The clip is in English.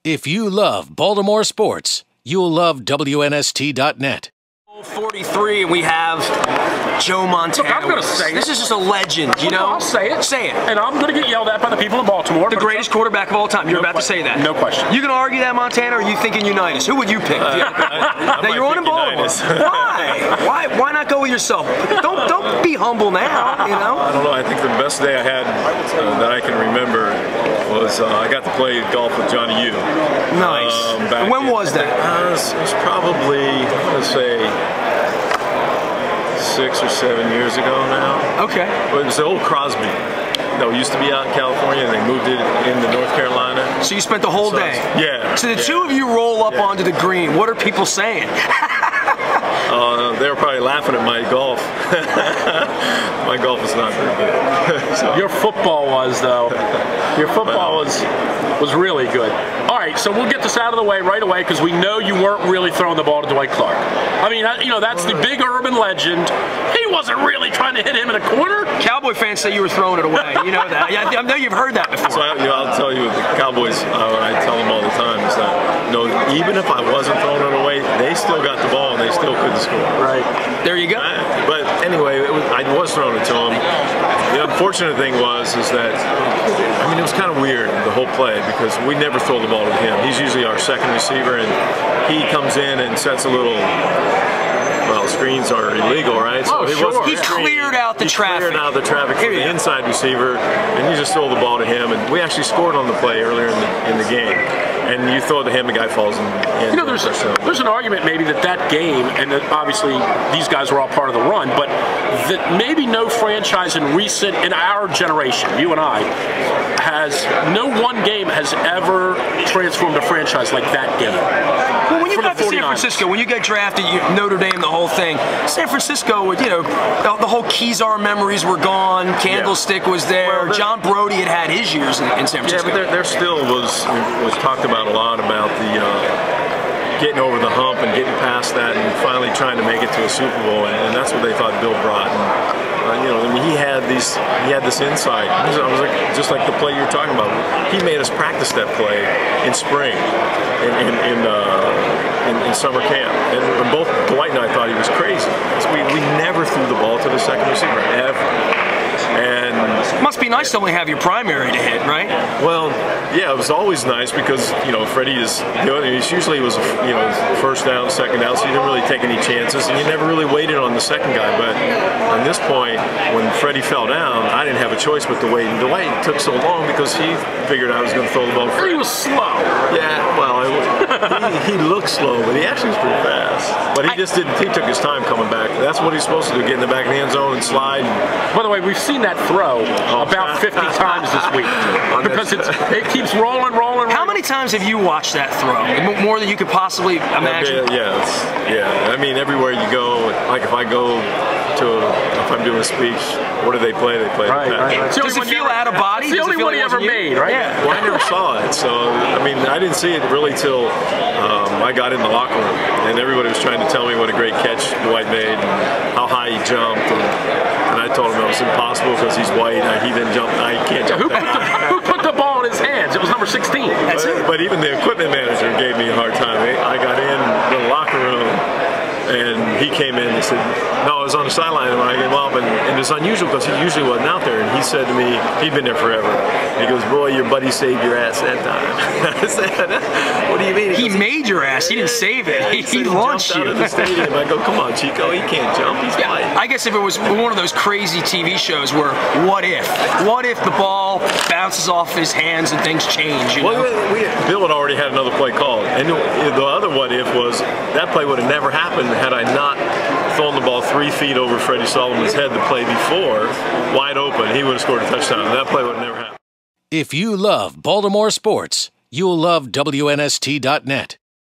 If you love Baltimore sports, you'll love WNST.net. 43, and we have Joe Montana. Look, I'm going to say this is just a legend, you know? I'll say it. Say it. And I'm going to get yelled at by the people in Baltimore. The greatest quarterback of all time. You're about to say that. No question. You going to argue that, Montana, or are you thinking Unitas? Who would you pick? Now, you're on in Baltimore. Why? Why not go with yourself? Don't be humble now, you know? I don't know. I think the best day I had that I can remember was I got to play golf with Johnny U. Nice. And when was that? It was probably, I'm going to say, 6 or 7 years ago now. Okay. But it was the old Crosby. No, it used to be out in California, and they moved it into North Carolina. So you spent the whole day? Yeah. So the two of you roll up onto the green. What are people saying? They were probably laughing at my golf. My golf is not very good. So. Your football was, though. Your football was really good. All right, so we'll get this out of the way right away because we know you weren't really throwing the ball to Dwight Clark. I mean, you know, that's the big urban legend. He wasn't really trying to hit him in a corner. Cowboy fans say you were throwing it away. You know that. I know you've heard that before. So I'll tell you, the Cowboys, I tell them all the time, is that, you know, even if I wasn't throwing it away, they still got the ball and they still couldn't score. Right. There you go. But anyway, I was throwing it to him. The unfortunate thing is that, I mean, it was kind of weird, the whole play, because we never throw the ball to him. He's usually our second receiver, and he comes in and sets a little, well, screens are illegal, right? So he cleared out the traffic. Cleared out the traffic for the inside receiver, and you just throw the ball to him. And we actually scored on the play earlier in the game. And you throw it to him, the guy falls in. You know, there's an argument maybe that game, and that obviously these guys were all part of the run, but that maybe no franchise in our generation, you and I, no one game has ever transformed a franchise like that game. Well, when you got to San Francisco, when you get drafted, Notre Dame, the whole thing, San Francisco, you know, the whole Kezar memories were gone, Candlestick was there, well, John Brody had his years in San Francisco. Yeah, but there still was talked about a lot about the getting over the hump and getting past that and finally trying to make it to a Super Bowl, and that's what they thought Bill brought. And, you know, I mean, he had this insight. It was like, just like the play you're talking about. He made us practice that play in spring, in summer camp, and both Dwight and I thought he was crazy. We never threw the ball to the second receiver ever. And it must be nice to only have your primary to hit, right? Well, yeah, it was always nice because, you know, Freddie usually was, you know, first down, second down, so you didn't really take any chances, and you never really waited on the second guy. But on this point, when Freddie fell down, I didn't have a choice but to wait. And Dwight took so long because he figured I was going to throw the ball. He was slow. Yeah, well, he looked slow, but he actually was pretty fast. But he just didn't. He took his time coming back. That's what he's supposed to do: get in the back of the end zone and slide. By the way, we've seen that throw about 50 times this week because it keeps rolling. How many times have you watched that throw? More than you could possibly imagine. Yeah. I mean, everywhere you go, like if I'm doing a speech, what do they play? They play. Right. Does it feel out of body? It's the only one he ever made, right? Yeah. Well, I never saw it, so I mean, I didn't see it really till I got in the locker room, and everybody was trying to tell me what a great catch Dwight made and how high he jumped, and I told him it was impossible because he's white. He didn't jump. I can't jump. Who put the ball in his hands? It was number 16. That's it. But even the equipment manager gave me a hard time. I got in the locker room, and he came in and said, no, I was on the sideline when I came up, and it's unusual because he usually wasn't out there, and he said to me, he'd been there forever. He goes, boy, your buddy saved your ass that time. I said, what do you mean? He made your ass. He didn't save it. He launched you. Out of the stadium. I go, come on, Chico, he can't jump. He's white. I guess if it was one of those crazy TV shows where what if the ball bounces off his hands and things change, you know? Well, Bill had already had another play called, and the other what if was that play would have never happened had I not thrown the ball 3 feet over Freddie Solomon's head the play before, wide open. He would have scored a touchdown. That play would have never happened. If you love Baltimore sports, you'll love WNST.net.